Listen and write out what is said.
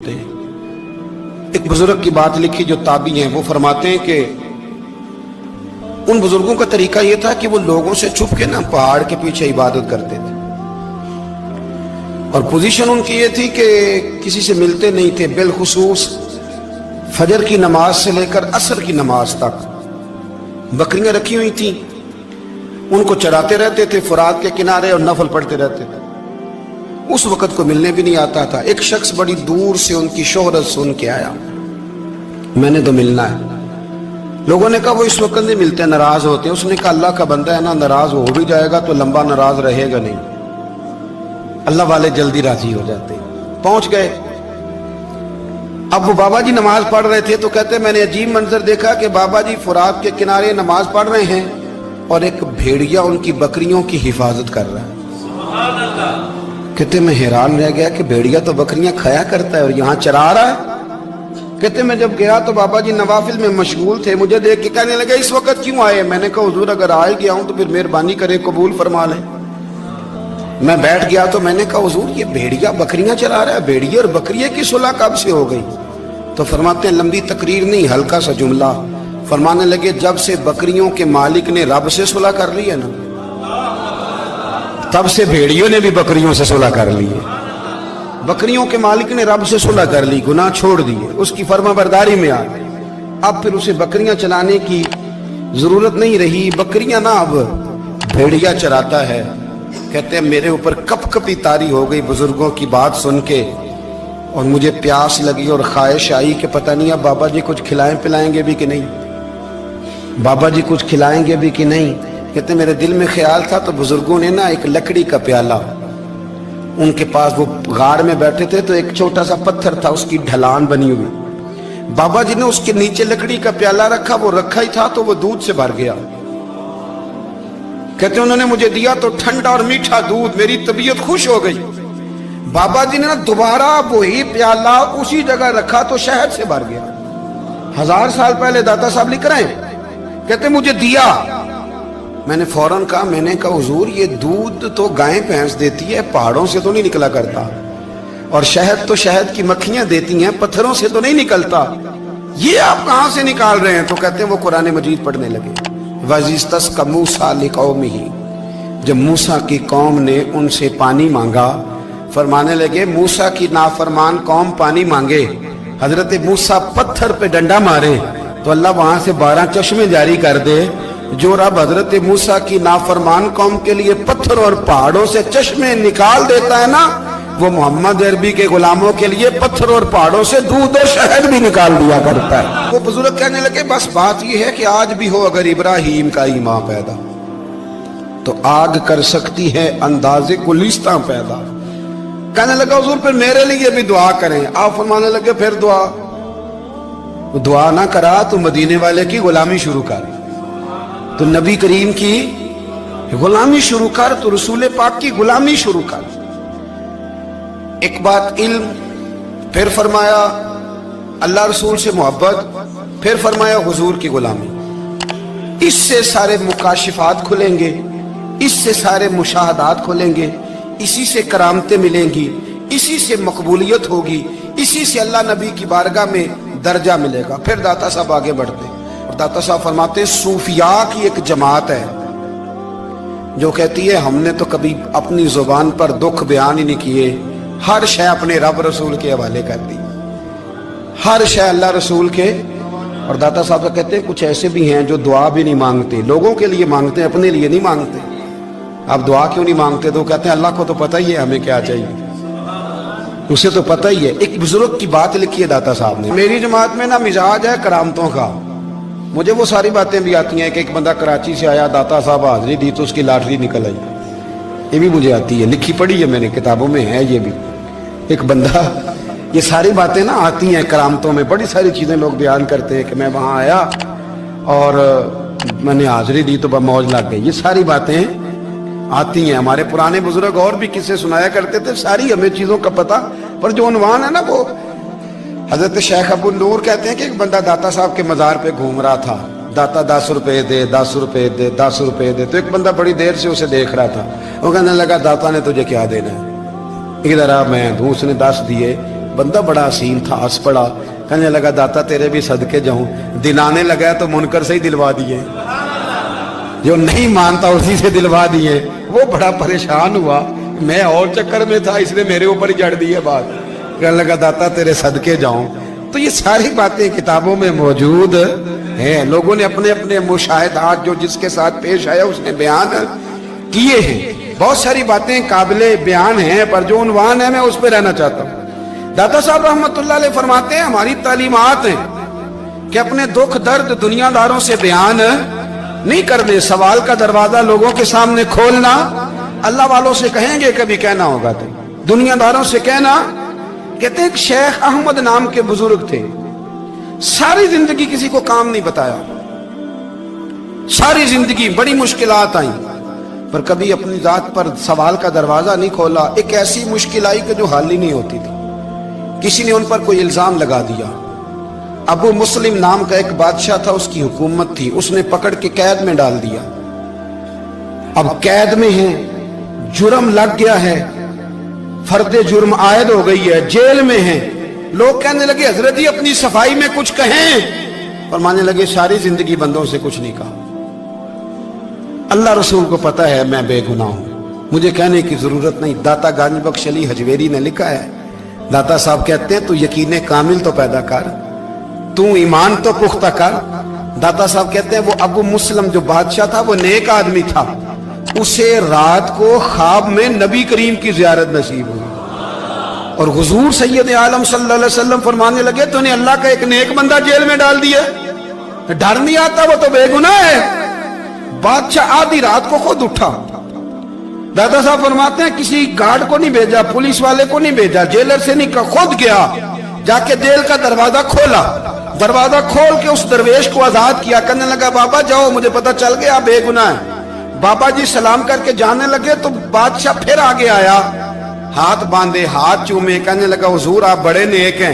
एक बुजुर्ग की बात लिखी जो ताबी हैं, वो फरमाते हैं कि उन बुजुर्गों का तरीका ये था कि वो लोगों से छुप के ना पहाड़ के पीछे इबादत करते थे और पोजीशन उनकी ये थी कि किसी से मिलते नहीं थे, बिलखुसूस फजर की नमाज से लेकर असर की नमाज तक बकरियां रखी हुई थी, उनको चराते रहते थे फुरात के किनारे और नफल पढ़ते रहते थे। उस वक्त को मिलने भी नहीं आता था। एक शख्स बड़ी दूर से उनकी शोहरत सुन के आया, मैंने तो मिलना है। लोगों ने कहा वो इस वक्त नहीं मिलते, नाराज होते हैं। उसने कहा अल्लाह का बंदा है ना, नाराज हो भी जाएगा तो लंबा नाराज रहेगा नहीं, अल्लाह वाले जल्दी राजी हो जाते हैं। पहुंच गए। अब वो बाबा जी नमाज पढ़ रहे थे तो कहते मैंने अजीब मंजर देखा कि बाबा जी फुरात के किनारे नमाज पढ़ रहे हैं और एक भेड़िया उनकी बकरियों की हिफाजत कर रहा है। कहते मैं हैरान रह गया कि भेड़िया तो बकरियां खाया करता है और यहाँ चरा रहा है। कहते मैं जब गया तो बाबा जी नवाफिल में मशगूल थे, मुझे देख के कहने लगे इस वक्त क्यों आए। मैंने कहा हुजूर अगर आ गया हूं तो फिर मेहरबानी करे कबूल फरमा ले। मैं बैठ गया तो मैंने कहा हुजूर ये भेड़िया बकरियां चरा रहा है, भेड़िया और बकरिया की सुलह कब से हो गई। तो फरमाते हैं लंबी तकरीर नहीं, हल्का सा जुमला। फरमाने लगे जब से बकरियों के मालिक ने रब से सुलह कर ली है ना, तब से भेड़ियों ने भी बकरियों से सुलह कर ली है। बकरियों के मालिक ने रब से सुलह कर ली, गुनाह छोड़ दिए, उसकी फर्माबरदारी में आ गए। अब फिर उसे बकरियां चलाने की जरूरत नहीं रही, बकरियां ना अब भेड़िया चराता है। कहते हैं मेरे ऊपर कपकपी तारी हो गई बुजुर्गों की बात सुन के और मुझे प्यास लगी और ख्वाहिश आई कि पता नहीं अब बाबा जी कुछ खिलाएं पिलाएंगे भी कि नहीं, बाबा जी कुछ खिलाएंगे भी कि नहीं। कहते मेरे दिल में ख्याल था तो बुजुर्गों ने ना एक लकड़ी का प्याला, उनके पास वो गाड़ में बैठे थे तो एक छोटा सा पत्थर था, उसकी ढलान बनी हुई, बाबा जी ने उसके नीचे लकड़ी का प्याला रखा, वो रखा ही था तो वो दूध से भर गया। कहते उन्होंने मुझे दिया तो ठंडा और मीठा दूध, मेरी तबीयत खुश हो गई। बाबा जी ने ना दोबारा वही प्याला उसी जगह रखा तो शहद से भर गया। 1000 साल पहले दाता साहब लिख रहे हैं। कहते मुझे दिया, मैंने फौरन कहा, मैंने कहा हुजूर ये दूध तो गाय भैंस देती है, पहाड़ों से तो नहीं निकला करता, और शहद तो शहद की मक्खियां देती हैं, पत्थरों से तो नहीं निकलता, ये आप कहां से निकाल रहे हैं। तो कहते हैं वो कुरान मजीद पढ़ने लगे। वज़िस्तस का मूसा लिकौमिही, जब मूसा की कौम ने उनसे पानी मांगा, फरमाने लगे मूसा की नाफरमान कौम पानी मांगे, हजरत मूसा पत्थर पे डंडा मारे तो अल्लाह वहां से 12 चश्मे जारी कर दे। जो रब हजरत मूसा की नाफरमान कौम के लिए पत्थर और पहाड़ों से चश्मे निकाल देता है ना, वो मोहम्मद अरबी के गुलामों के लिए पत्थर और पहाड़ों से दूध और शहद भी निकाल दिया करता है। वो बुजुर्ग कहने लगे बस बात ये है कि आज भी हो अगर इब्राहिम का ईमान पैदा तो आग कर सकती है अंदाजे गुलिस्तां पैदा। कहने लगा हुजूर फिर मेरे लिए भी दुआ करें। आप फरमाने लगे फिर दुआ ना करा तो मदीने वाले की गुलामी शुरू कर, तो नबी करीम की गुलामी शुरू कर, तो रसूल पाक की गुलामी शुरू कर। एक बात इल्म, फिर फरमाया अल्लाह रसूल से मोहब्बत, फिर फरमाया हुजूर की गुलामी। इससे सारे मुकाशिफात खुलेंगे, इससे सारे मुशाहदात खुलेंगे, इसी से करामतें मिलेंगी, इसी से मकबूलियत होगी, इसी से अल्लाह नबी की बारगाह में दर्जा मिलेगा। फिर दाता साहब आगे बढ़ते और दाता साहब फरमाते सूफिया की एक जमात है जो कहती है हमने तो कभी अपनी जुबान पर दुख बयान ही नहीं किए, हर शय अपने रब रसूल के हवाले कर दी, हर शय अल्लाह रसूल के। और दाता साहब कहते हैं कुछ ऐसे भी हैं जो दुआ भी नहीं मांगते, लोगों के लिए मांगते हैं, अपने लिए नहीं मांगते। आप दुआ क्यों नहीं मांगते? तो कहते हैं अल्लाह को तो पता ही है हमें क्या चाहिए, उसे तो पता ही है। एक बुजुर्ग की बात लिखी है दाता साहब ने, मेरी जमात में ना मिजाज है करामतों का, मुझे वो सारी बातें भी आती हैं कि एक बंदा कराची से आया, दाता साहब हाजिरी दी तो उसकी लॉटरी निकल आई, ये भी मुझे आती है, लिखी पढ़ी है मैंने, किताबों में है ये भी। एक बंदा, ये सारी बातें ना आती हैं करामतों में, बड़ी सारी चीजें लोग बयान करते हैं कि मैं वहां आया और मैंने हाजिरी दी तो मौज लग गई, ये सारी बातें आती हैं। हमारे पुराने बुजुर्ग और भी किस्से सुनाया करते थे, सारी हमें चीजों का पता, पर जो उन्वान है ना वो हजरत शेख अबू नूर कहते हैं कि एक बंदा दाता साहब के मजार पे घूम रहा था, दाता 10 रुपए दे, 10 रुपए दे, 10 रुपए दे। तो एक बंदा बड़ी देर से उसे देख रहा था, वो कहने लगा दाता ने तुझे क्या देना है, इधर आ मैं दूँ। उसने 10 दिए, बंदा बड़ा हसीन था, हंस पड़ा, कहने लगा दाता तेरे भी सदके जाऊं। दिन आने लगा तो मुनकर से ही दिलवा दिए, जो नहीं मानता उसी से दिलवा दिए। वो बड़ा परेशान हुआ, मैं और चक्कर में था इसलिए मेरे ऊपर ही जड़ दी है बात। कहने लगा दाता तेरे सदके जाऊं। तो ये सारी बातें किताबों में मौजूद हैं, लोगों ने अपने अपने मुशाहिदात जो जिसके साथ पेश आया उसने बयान किए हैं। बहुत सारी बातें काबिले बयान हैं, पर जो उन्वान है मैं उस पर रहना चाहता हूँ। दाता साहब रहमतुल्लाह अलैह फरमाते हैं हमारी तालीमात हैं कि अपने दुख दर्द दुनियादारों से बयान नहीं करने, सवाल का दरवाजा लोगों के सामने खोलना। अल्लाह वालों से कहेंगे कभी कहना होगा तो, दुनियादारों से कहना। कहते हैं शेख अहमद नाम के बुजुर्ग थे, सारी जिंदगी किसी को काम नहीं बताया, सारी जिंदगी बड़ी मुश्किलात आई, पर कभी अपनी जात पर सवाल का दरवाजा नहीं खोला। एक ऐसी मुश्किल आई कि जो हल ही नहीं होती थी। किसी ने उन पर कोई इल्जाम लगा दिया। अबू मुस्लिम नाम का एक बादशाह था, उसकी हुकूमत थी, उसने पकड़ के कैद में डाल दिया। अब कैद में है, जुर्म लग गया है, फर्दे जुर्म आयद हो गई है, जेल में है। लोग कहने लगे हजरत जी अपनी सफाई में कुछ कहें, और मानने लगे सारी जिंदगी बंदों से कुछ नहीं कहा। अल्लाह रसूल को पता है मैं बेगुनाह हूं, मुझे कहने की जरूरत नहीं। दाता गानी बख्श अली हजवेरी ने लिखा है, दाता साहब कहते हैं तू यकीन कामिल तो पैदा कर, तू ईमान तो पुख्ता कर। दाता साहब कहते हैं वो अबू मुस्लिम जो बादशाह था वो नेक आदमी था, उसे रात को ख्वाब में नबी करीम की जियारत नसीब हुई, और हुजूर सैयद आलम सल्लल्लाहु अलैहि वसल्लम फरमाने लगे तूने अल्लाह का एक नेक बंदा जेल में डाल दिया, डर नहीं आता, वो तो बेगुनाह है। बादशाह आधी रात को खुद उठा। दादा साहब फरमाते हैं किसी गार्ड को नहीं भेजा, पुलिस वाले को नहीं भेजा, जेलर से नहीं, खुद गया, जाके जेल का दरवाजा खोला, दरवाजा खोल के उस दरवेश को आजाद किया। कहने लगा बाबा जाओ, मुझे पता चल गया आप बेगुनाह है। बाबा जी सलाम करके जाने लगे तो बादशाह फिर आगे आया, हाथ बांधे, हाथ चूमे, कहने लगा हुजूर आप बड़े नेक हैं।